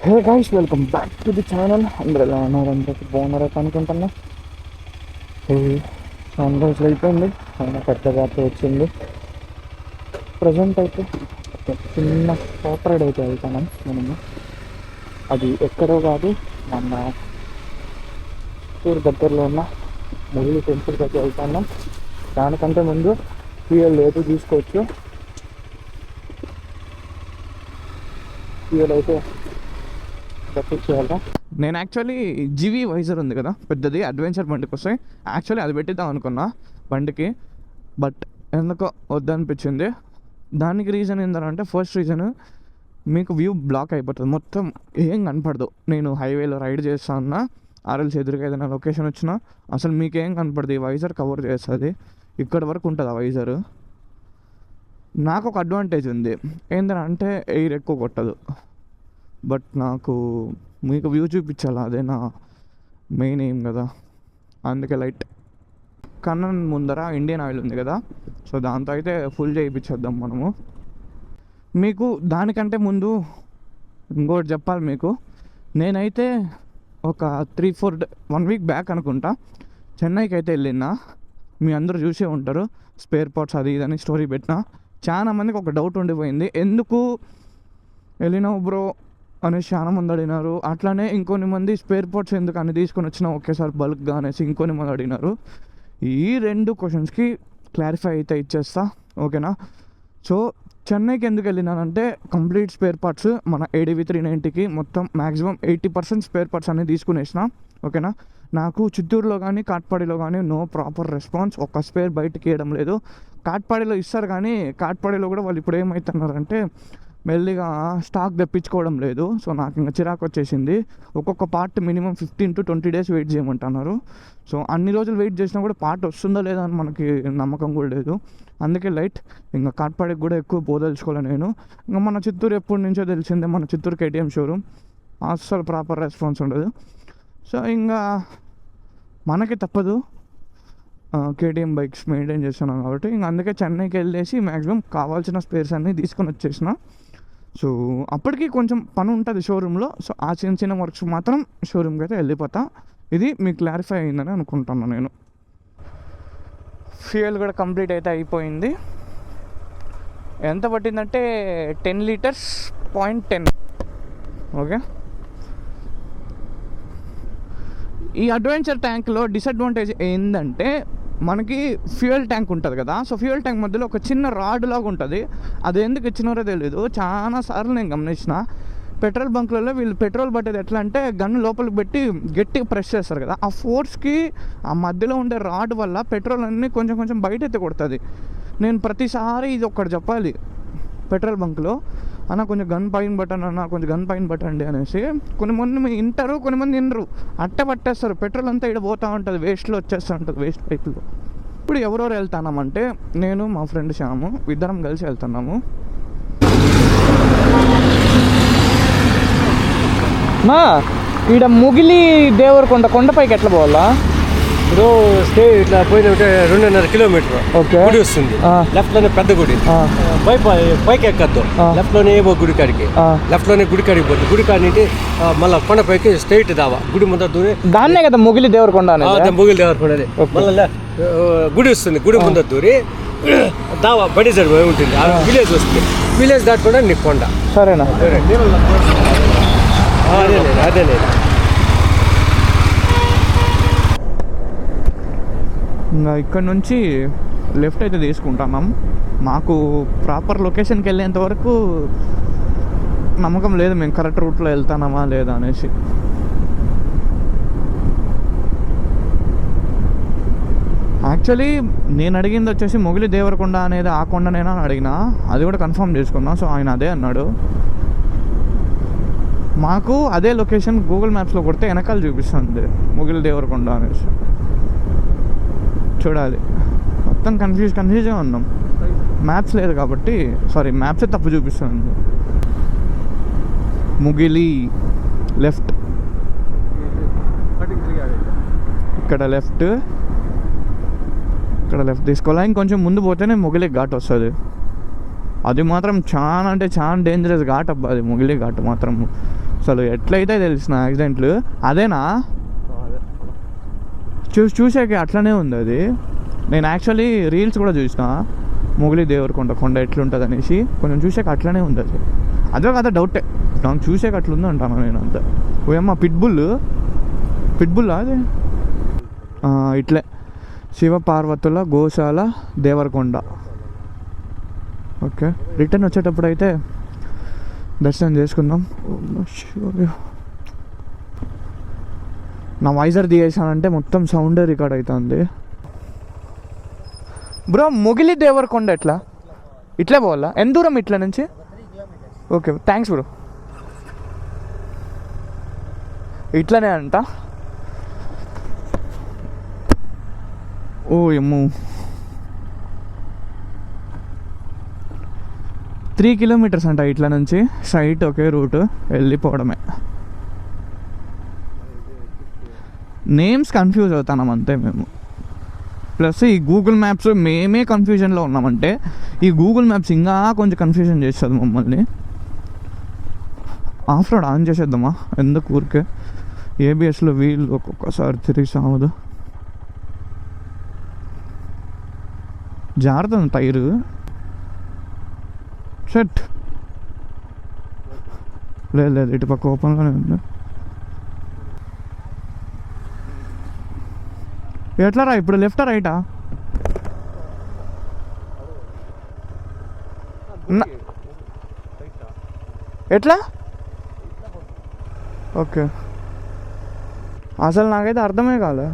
Hey guys, welcome back to the channel. అందరూ ఎలా ఉన్నారు? అందరికీ బాగున్నారా అనుకుంటున్నా. సన్ రైజ్ అయిపోయింది, చాలా పెద్దగా వచ్చింది. ప్రజెంట్ అయితే ఒక చిన్న స్పాట్ రైడ్ అయితే వెళ్తాను మనము. అది ఎక్కడో కాదు, మన ఊరు దగ్గరలో ఉన్న ముగిలి టెంపుల్కి అయితే వెళ్తాను. దానికంటే ముందు ఫ్యూయల్ లేదు తీసుకోవచ్చు. ఫ్యూయల్ అయితే నేను యాక్చువల్లీ జీవీ వైజర్ ఉంది కదా, పెద్దది అడ్వెంచర్ బండికి వస్తాయి. యాక్చువల్లీ అది పెట్టిద్దాం అనుకున్నా బండికి, బట్ ఎందుకో వద్దనిపించింది. దానికి రీజన్ ఏంటంటే, ఫస్ట్ రీజన్ మీకు వ్యూ బ్లాక్ అయిపోతుంది, మొత్తం ఏం కనపడదు. నేను హైవేలో రైడ్ చేస్తా ఉన్నా, ఆర్ఎల్స్ ఎదురుగా ఏదైనా లొకేషన్ వచ్చినా అసలు మీకేం కనపడదు. ఈ వైజర్ కవర్ చేస్తుంది, ఇక్కడ వరకు ఉంటుంది ఆ వైజరు. నాకు ఒక అడ్వాంటేజ్ ఉంది, ఏంటంటే ఎయిర్ ఎక్కువ కొట్టదు. బట్ నాకు మీకు వ్యూ చూపించాలి, అదే నా మెయిన్ ఎయిమ్ కదా. అందుకే లైట్ కన్నన్ ముందర ఇండియన్ ఆయిల్ ఉంది కదా, సో దాంతో అయితే ఫుల్ చేయించేద్దాం మనము. మీకు దానికంటే ముందు ఇంకోటి చెప్పాలి మీకు. నేనైతే ఒక 1 వీక్ బ్యాక్ అనుకుంటా చెన్నైకి అయితే వెళ్ళినా. మీ అందరూ చూసే ఉంటారు, స్పేర్ పార్ట్స్ అది ఇదని స్టోరీ పెట్టినా. చాలా మందికి ఒక డౌట్ ఉండిపోయింది, ఎందుకు వెళ్ళినావు బ్రో అనేసి చాలా మంది అడిగినారు. అట్లానే ఇంకొన్ని మంది స్పేర్ పార్ట్స్ ఎందుకు అని తీసుకొని వచ్చినా ఒకేసారి బల్క్గా అనేసి ఇంకొన్ని మంది అడిగినారు. ఈ 2 క్వశ్చన్స్కి క్లారిఫై అయితే ఇచ్చేస్తా, ఓకేనా. సో చెన్నైకి ఎందుకు వెళ్ళినానంటే, కంప్లీట్ స్పేర్ పార్ట్స్ మన ADV 390కి మొత్తం మ్యాక్సిమం 80% స్పేర్ పార్ట్స్ అన్నీ తీసుకునేసిన, ఓకేనా. నాకు చిత్తూరులో కానీ కాట్పాడిలో కానీ నో ప్రాపర్ రెస్పాన్స్, ఒక్క స్పేర్ బయటకి ఇవ్వడం లేదు. కాట్పాడిలో ఇస్తారు కానీ కాట్పాడిలో కూడా వాళ్ళు ఇప్పుడు ఏమవుతున్నారంటే మెల్లిగా స్టాక్ తెప్పించుకోవడం లేదు. సో నాకు ఇంకా చిరాకు వచ్చేసింది. ఒక్కొక్క part minimum 15 to 20 days wait చేయమంటున్నారు. సో అన్ని రోజులు వెయిట్ చేసినా కూడా పార్ట్ వస్తుందో లేదా అని మనకి నమ్మకం కూడా లేదు. అందుకే లైట్ ఇంకా కాట్పాడికి కూడా ఎక్కువ పోదలుచుకోవాలి నేను. ఇంకా మన చిత్తూరు ఎప్పటి నుంచో తెలిసిందే, మన చిత్తూరు KTM షోరూమ్ అస్సలు ప్రాపర్ రెస్పాన్స్ ఉండదు. సో ఇంకా మనకి తప్పదు, KTM బైక్స్ మెయింటైన్ చేస్తున్నాం కాబట్టి ఇంకా అందుకే చెన్నైకి వెళ్ళేసి మ్యాక్సిమం కావాల్సిన స్పేర్స్ అన్నీ తీసుకొని వచ్చేసిన. సో అప్పటికి కొంచెం పని ఉంటుంది షోరూంలో. సో ఆ చిన్న చిన్న వర్క్స్ మాత్రం షోరూమ్కి అయితే వెళ్ళిపోతా. ఇది మీకు క్లారిఫై అయిందని అనుకుంటున్నాను నేను. ఫ్యూయల్ కూడా కంప్లీట్ అయితే అయిపోయింది. ఎంత పట్టిందంటే 10 liters 0.10. ఓకే. ఈ అడ్వెంచర్ ట్యాంక్లో డిసడ్వాంటేజ్ ఏంటంటే, మనకి ఫ్యూయల్ ట్యాంక్ ఉంటుంది కదా, సో ఫ్యూయల్ ట్యాంక్ మధ్యలో ఒక చిన్న రాడ్ లాగా ఉంటుంది. అది ఎందుకు ఇచ్చినారో తెలీదు. చాలా సార్లు నేను గమనించిన పెట్రోల్ బంక్లలో వీళ్ళు పెట్రోల్ పట్టేది ఎట్లా అంటే, గన్ను లోపలికి పెట్టి గట్టిగా ప్రెస్ చేస్తారు కదా, ఆ ఫోర్స్కి ఆ మధ్యలో ఉండే రాడ్ వల్ల పెట్రోల్ అన్నీ కొంచెం కొంచెం బయట ఎత్తి కొడుతుంది. నేను ప్రతిసారి ఇది ఒక్కటి చెప్పాలి పెట్రోల్ బంక్లో, అన్న కొంచెం గన్ పైన బటన్ అన్న, కొంచెం గన్ పైన బటండి అనేసి. కొంతమంది వింటారు, కొంతమంది వినరు, అట్ట పట్టేస్తారు. పెట్రోల్ అంతా ఇక్కడ పోతూ ఉంటుంది, వేస్ట్లో వచ్చేస్తూ ఉంటుంది, వేస్ట్ పైపులో. ఇప్పుడు ఎవరెవరు వెళ్తున్నామంటే, నేను మా ఫ్రెండ్ శ్యాము ఇద్దరం కలిసి వెళ్తున్నాము. మా ఈడ ముగిలి దేవరకొండ కొండపైకి ఎట్లా పోవాలా? ఇప్పుడు స్టే ఇట్లా పోయిన 2.5 kilometer ఓకే, గుడి వస్తుంది. లెఫ్ట్ లోనే పెద్ద గుడి, పైకి ఎక్కద్దు. లెఫ్ట్ లోనే గుడి కాడికి, లెఫ్ట్ లోనే గుడి కాడికి పోతుంది. గుడి కాడి నుండి మళ్ళీ కొండపైకి స్ట్రైట్ దావా. గుడి ముందర దూరి దాన్నే కదా ముగిలి దేవరకొండ, ముగిలి దేవరకొండ. మళ్ళీ గుడి వస్తుంది, గుడి ముందర దూరి దావా బడి సైడ్ ఉంటుంది, విలేజ్ వస్తుంది. విలేజ్ దాటుకుండా నీకు కొండ. సరేనా? అదే లేదు. ఇంకా ఇక్కడ నుంచి లెఫ్ట్ అయితే తీసుకుంటున్నాం. మాకు ప్రాపర్ లొకేషన్కి వెళ్ళేంత వరకు నమ్మకం లేదు మేము కరెక్ట్ రూట్లో వెళ్తానామా లేదా అనేసి. యాక్చువల్లీ నేను అడిగింది వచ్చేసి ముగిలి దేవరకొండ అనేది ఆ కొండనేనా అని అడిగినా, అది కూడా కన్ఫర్మ్ చేసుకున్నా. సో ఆయన అదే అన్నాడు. మాకు అదే లొకేషన్ గూగుల్ మ్యాప్స్లో కొడితే వెనకాల చూపిస్తుంది ముగిలి దేవరకొండ అనేసి. చూడాలి, మొత్తం కన్ఫ్యూజ్గా ఉన్నాం. మ్యాప్స్ లేదు కాబట్టి, సారీ మ్యాప్సే తప్పు చూపిస్తుంది. ముగిలి లెఫ్ట్, ఇక్కడ లెఫ్ట్ తీసుకోవాలి. ఇంకొంచెం ముందు పోతేనే ముగిలి ఘాట్ వస్తుంది. అది మాత్రం చాలా అంటే చాలా డేంజరస్ ఘాట్ అబ్బా, అది మొగిలి ఘాట్ మాత్రం. అసలు ఎట్లయితే తెలిసిన యాక్సిడెంట్లు అదేనా చూసాక అట్లనే ఉంది అది. నేను యాక్చువల్లీ రీల్స్ కూడా చూసిన మొగిలి దేవరకొండ కొండ ఎట్లుంటుంది అనేసి, కొంచెం చూసాక అట్లనే ఉంది అది. అదే కదా డౌటే, నాకు చూసాక అట్లుంది అంటాను నేను అంతా. ఓయమ్మ పిట్బుల్ అది ఇట్లే శివ పార్వతుల గోశాల దేవరకొండ. ఓకే, రిటర్న్ వచ్చేటప్పుడు అయితే దర్శనం చేసుకుందాం. నా వైజర్ తీసేసానంటే మొత్తం సౌండే రికార్డ్ అవుతుంది. బ్రో మొగిలి దేవరకొండ ఇట్లే పోవాలా? ఎంత దూరం ఇట్లా నుంచి? Okay thanks bro. ఇట్లనే అంట. ఓ ఏమో 3 కిలోమీటర్స్ అంట ఇట్లా నుంచి స్ట్రైట్ ఒకే రూట్ వెళ్ళిపోవడమే. నేమ్స్ కన్ఫ్యూజ్ అవుతున్నాం అంతే మేము. ప్లస్ ఈ గూగుల్ మ్యాప్స్ మేమే కన్ఫ్యూజన్లో ఉన్నామంటే ఈ గూగుల్ మ్యాప్స్ ఇంకా కొంచెం కన్ఫ్యూజన్ చేస్తుంది మమ్మల్ని. ఆఫ్ రోడ్ ఆన్ చేసేద్దామా? ఎందుకు ఊరికే ఏబిఎస్లో వీళ్ళు ఒక్కొక్కసారి తిరిగి సావదు. జారుతుంది టైరు. షట్ లేదు ఇటు పక్క ఓపెన్లోనే ఉంది. ఎట్లా రా ఇప్పుడు? లెఫ్టా రైటా? ఎట్లా? ఓకే, అసలు నాకైతే అర్థమే కాలే.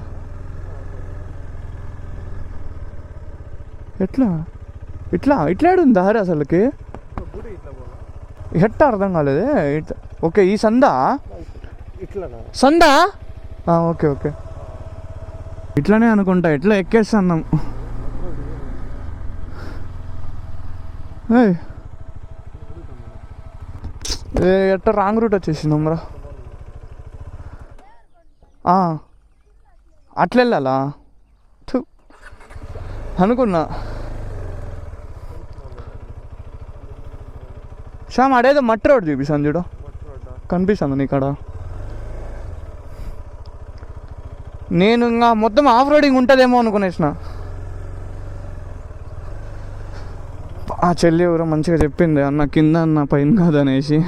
ఇట్లాడుంది దారి అసలుకి, ఎట్టా అర్థం కాలేదే. ఓకే ఈ సందా ఓకే ఇట్లానే అనుకుంటా. ఎట్లా ఎక్కేస్తున్నాం. ఎట్ట రాంగ్ రూట్ వచ్చేసినాం రా. అట్లా వెళ్ళాలా అనుకున్నా. శ్యామ్ అడేదో మట్టి రోడ్ చూపిస్తాను చూడు, కనిపిస్తుంది నీకాడ. నేను ఇంకా మొత్తం ఆఫ్ రోడింగ్ ఉంటుందేమో అనుకునేసిన. ఆ చెల్లి ఎవరో మంచిగా చెప్పింది, అన్న కింద అన్న పైన కాదనేసి.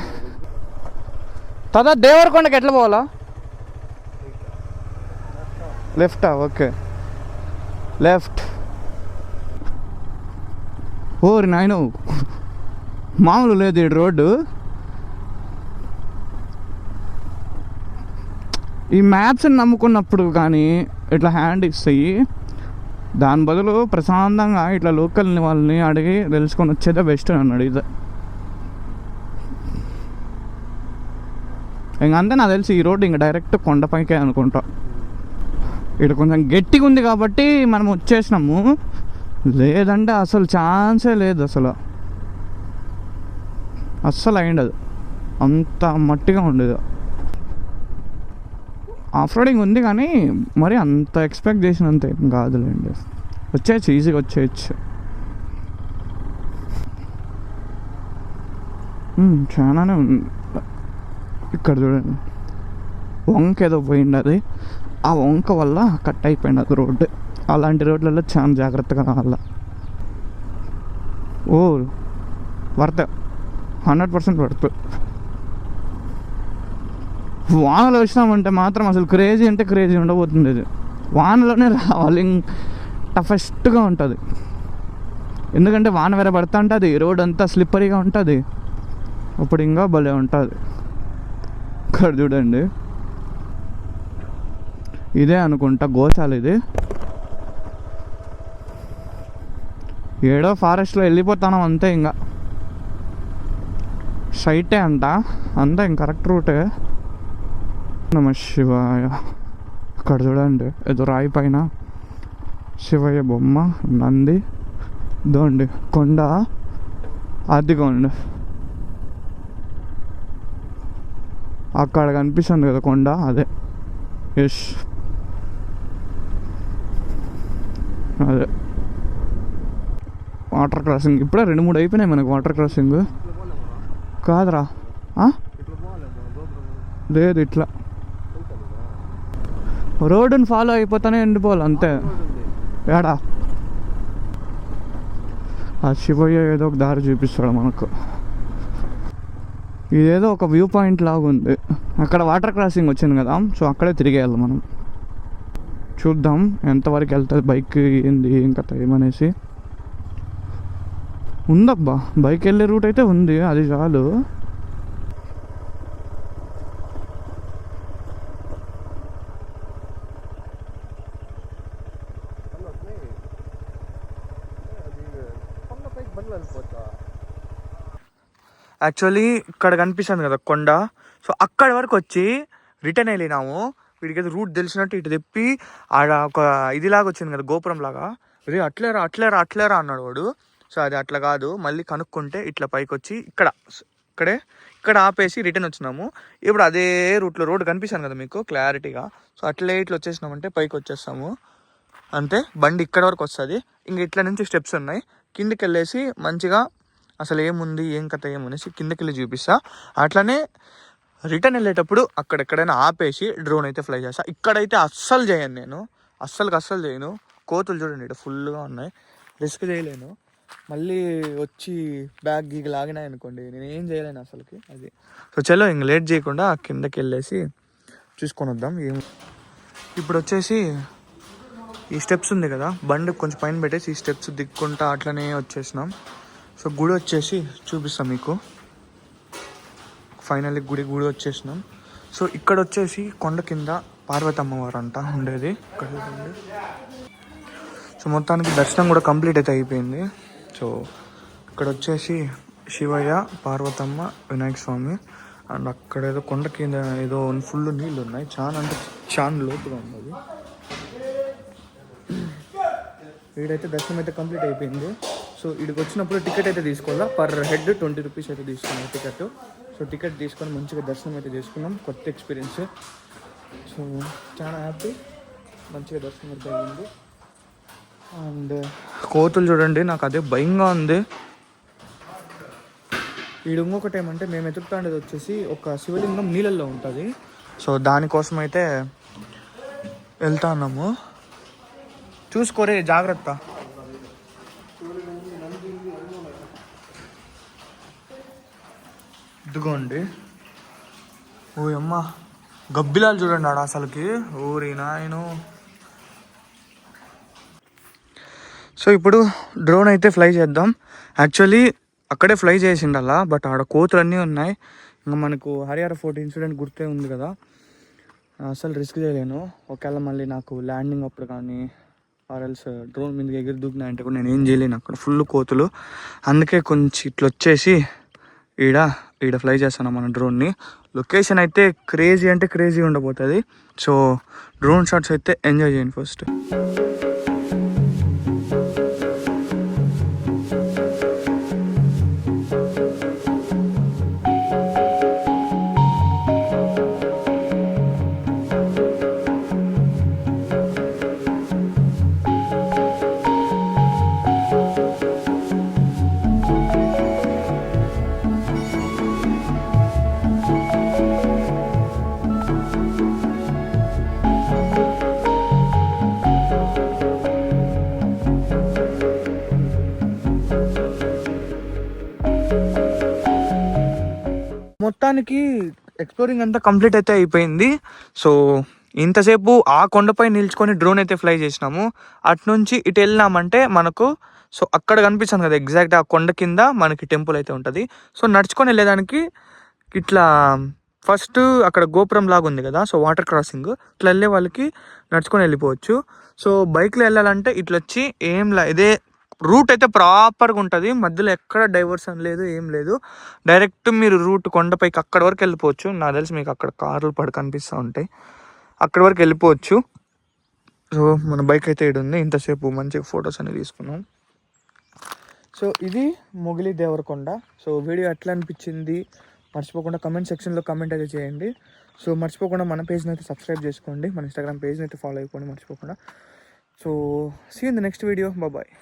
తదా దేవరకొండకి ఎట్లా పోవాలా? లెఫ్టా? Okay left. ఓరి నాయన మామూలు లేదు ఈ రోడ్డు. ఈ మ్యాప్స్ని నమ్ముకున్నప్పుడు కానీ ఇట్లా హ్యాండ్ ఇస్తాయి, దాని బదులు ప్రశాంతంగా ఇట్లా లోకల్ వాళ్ళని అడిగి తెలుసుకొని వచ్చేదే బెస్ట్ అన్నాడు. ఇది ఇంకంతే నాకు తెలిసి ఈ రోడ్డు ఇంకా డైరెక్ట్ కొండపైకే అనుకుంటా. ఇక్కడ కొంచెం గట్టిగా ఉంది కాబట్టి మనం వచ్చేసినాము, లేదంటే అసలు ఛాన్సే లేదు. అస్సలు అయిండదు, అంత మట్టిగా ఉండదు. ఆఫ్ రోడింగ్ ఉంది కానీ మరి అంత ఎక్స్పెక్ట్ చేసినంత ఏం కాదులేండి. వచ్చేయచ్చు, ఈజీగా వచ్చేయచ్చు. చాలానే ఉంది. ఇక్కడ చూడండి వంక ఏదో పోయింది, అది ఆ వంక వల్ల కట్ అయిపోయింది అది రోడ్డు. అలాంటి రోడ్లలో చాలా జాగ్రత్తగా రావాల. ఓ వర్త్ 100% వర్త్. వానలో వచ్చినామంటే మాత్రం అసలు క్రేజీ అంటే క్రేజీ ఉండబోతుంది. ఇది వానలోనే రావాలి, టఫెస్ట్గా ఉంటుంది. ఎందుకంటే వాన వేరే పడుతూ ఉంటుంది, రోడ్ అంతా స్లిప్పరీగా ఉంటుంది, అప్పుడు ఇంకా భలే ఉంటుంది. ఇక్కడ చూడండి ఇదే అనుకుంటా గోశాల. ఇది ఏడో ఫారెస్ట్లో వెళ్ళిపోతాను అంతే, ఇంకా స్ట్రైటే అంట అంతే, ఇంక కరెక్ట్ రూటే. నమ శివాయ. అక్కడ చూడండి ఏదో రాయి పైన శివయ్య బొమ్మ, నంది, దోండి కొండ, అదిగోండి అక్కడ కనిపిస్తుంది కదా కొండ, అదే. ఎస్ అదే. వాటర్ క్రాసింగ్ ఇప్పుడే 2-3 అయిపోయినాయి మనకు వాటర్ క్రాసింగ్. కాదురా, లేదు ఇట్లా రోడ్డుని ఫాలో అయిపోతానే ఎండిపోవాలి అంతే. ఏడా ఆ శివయ్య ఏదో ఒక దారి చూపిస్తాడు మనకు. ఇదేదో ఒక వ్యూ పాయింట్ లాగా ఉంది. అక్కడ వాటర్ క్రాసింగ్ వచ్చింది కదా, సో అక్కడే తిరిగేయాలి మనం. చూద్దాం ఎంతవరకు వెళ్తుంది బైక్, ఏంది ఏం కథ ఏమనేసి. ఉందబ్బా బైక్ వెళ్ళే రూట్ అయితే ఉంది, అది చాలు. యాక్చువల్లీ ఇక్కడ కనిపిస్తుంది కదా కొండ, సో అక్కడి వరకు వచ్చి రిటర్న్ వెళ్ళినాము. వీడికి అయితే రూట్ తెలిసినట్టు ఇటు తిప్పి ఆడ ఒక ఇదిలాగా వచ్చింది కదా గోపురం లాగా, ఇది అట్లేరా అట్లేరా అట్లేరా అన్నాడు వాడు. సో అది అట్లా కాదు, మళ్ళీ కనుక్కుంటే ఇట్లా పైకి వచ్చి ఇక్కడ ఆపేసి రిటర్న్ వచ్చినాము. ఇప్పుడు అదే రూట్లో రోడ్డు కనిపిస్తాను కదా మీకు క్లారిటీగా. సో అట్లే ఇట్లా వచ్చేసినామంటే పైకి వచ్చేస్తాము అంతే. బండి ఇక్కడ వరకు వస్తుంది, ఇంక ఇట్లా నుంచి స్టెప్స్ ఉన్నాయి. కిందికి వెళ్ళేసి మంచిగా అసలు ఏముంది ఏం కథ ఏమనేసి కిందకి వెళ్ళి చూపిస్తా. అట్లనే రిటర్న్ వెళ్ళేటప్పుడు అక్కడెక్కడైనా ఆపేసి డ్రోన్ అయితే ఫ్లై చేస్తా. ఇక్కడైతే అస్సలు చేయను నేను, అస్సలు చేయను. కోతులు చూడండి ఇక్కడ ఫుల్గా ఉన్నాయి, రిస్క్ చేయలేను. మళ్ళీ వచ్చి బ్యాగ్ గీగ లాగినాయి అనుకోండి, నేను ఏం చేయలేను అసలుకి అది. సో చలో ఇంక లేట్ చేయకుండా కిందకి వెళ్ళేసి చూసుకొని వద్దాం. ఇప్పుడు వచ్చేసి ఈ స్టెప్స్ ఉంది కదా, బండి కొంచెం పైన పెట్టేసి ఈ స్టెప్స్ దిక్కుంటా అట్లనే వచ్చేసినాం. సో గుడి వచ్చేసి చూపిస్తాం మీకు. ఫైనల్లీ గుడి వచ్చేసినాం. సో ఇక్కడ వచ్చేసి కొండ కింద పార్వతమ్మవారు అంట ఉండేది ఇక్కడ. సో మొత్తానికి దర్శనం కూడా కంప్లీట్ అయితే అయిపోయింది. సో ఇక్కడ వచ్చేసి శివయ్య, పార్వతమ్మ, వినాయక స్వామి. అండ్ అక్కడ ఏదో కొండ కింద ఏదో ఫుల్ నీళ్ళు ఉన్నాయి, చాలా అంటే చాలా లోతుగా ఉన్నది. వీడైతే దర్శనం అయితే కంప్లీట్ అయిపోయింది. సో ఇక్కడికి వచ్చినప్పుడు టికెట్ అయితే తీసుకోవాలా, పర్ హెడ్ 20 రూపీస్ అయితే తీసుకున్నాం టికెట్. సో టికెట్ తీసుకొని మంచిగా దర్శనం అయితే చేసుకున్నాం, కొత్త ఎక్స్పీరియన్స్. సో చాలా హ్యాపీ, మంచిగా దర్శనం అయితే అయ్యింది. అండ్ కోతులు చూడండి, నాకు అదే భయంగా ఉంది. వీడు ఇంకొకటి ఏమంటే మేము ఎదుగుతాండేది వచ్చేసి ఒక శివలింగం నీళ్ళల్లో ఉంటుంది. సో దానికోసం అయితే వెళ్తా ఉన్నాము. చూసుకోరే జాగ్రత్త. ఇదిగోండి, ఓ అమ్మ గబ్బిలాలు చూడండి ఆడ అసలుకి, ఊరి నాయను. సో ఇప్పుడు డ్రోన్ అయితే ఫ్లై చేద్దాం. యాక్చువల్లీ అక్కడే ఫ్లై చేసిండల్లా, బట్ ఆడ కోతులు అన్నీ ఉన్నాయి. ఇంకా మనకు హరిహర ఫోర్ట్ ఇన్సిడెంట్ గుర్తే ఉంది కదా, అసలు రిస్క్ చేయలేను. ఒకవేళ మళ్ళీ నాకు ల్యాండింగ్ అప్పుడు కానీ ఆర్ఎల్స్ డ్రోన్ మీదకి ఎగిరి దూకినాయంటే కూడా నేను ఏం చేయలేను, అక్కడ ఫుల్ కోతులు. అందుకే కొంచెం ఇట్లా వచ్చేసి ఈడ ఫ్లై చేస్తాను మన డ్రోన్ని. లొకేషన్ అయితే క్రేజీ అంటే క్రేజీ ఉండబోతుంది. సో డ్రోన్ షాట్స్ అయితే ఎంజాయ్ చేయండి ఫస్ట్. మొత్తానికి ఎక్స్ప్లోరింగ్ అంతా కంప్లీట్ అయితే అయిపోయింది. సో ఇంతసేపు ఆ కొండపై నిల్చుకొని డ్రోన్ అయితే ఫ్లై చేసినాము. అటు నుంచి ఇటు వెళ్ళినామంటే మనకు సో అక్కడ కనిపిస్తుంది కదా ఎగ్జాక్ట్ ఆ కొండ కింద మనకి టెంపుల్ అయితే ఉంటుంది. సో నడుచుకొని వెళ్ళేదానికి ఇట్లా ఫస్ట్ అక్కడ గోపురం లాగా ఉంది కదా, సో వాటర్ క్రాసింగ్ ఇట్లా వెళ్ళే వాళ్ళకి నడుచుకొని వెళ్ళిపోవచ్చు. సో బైక్లో వెళ్ళాలంటే ఇట్లా వచ్చి ఇదే రూట్ అయితే ప్రాపర్గా ఉంటుంది, మధ్యలో ఎక్కడ డైవర్షన్ లేదు ఏం లేదు. డైరెక్ట్ మీరు రూట్ కొండపైకి అక్కడ వరకు వెళ్ళిపోవచ్చు. నాకు తెలిసి మీకు అక్కడ కార్లు కనిపిస్తూ ఉంటాయి, అక్కడ వరకు వెళ్ళిపోవచ్చు. సో మన బైక్ అయితే ఇక్కడ ఉంది. ఇంతసేపు మంచిగా ఫొటోస్ అనేవి తీసుకున్నాం. సో ఇది మొగిలి దేవరకొండ. సో వీడియో ఎట్లా అనిపించింది మర్చిపోకుండా కమెంట్ సెక్షన్లో కమెంట్ అయితే చేయండి. సో మర్చిపోకుండా మన పేజ్ని అయితే సబ్స్క్రైబ్ చేసుకోండి, మన ఇన్స్టాగ్రామ్ పేజ్ని అయితే ఫాలో అయిపోండి మర్చిపోకుండా. So see in the next video, bye.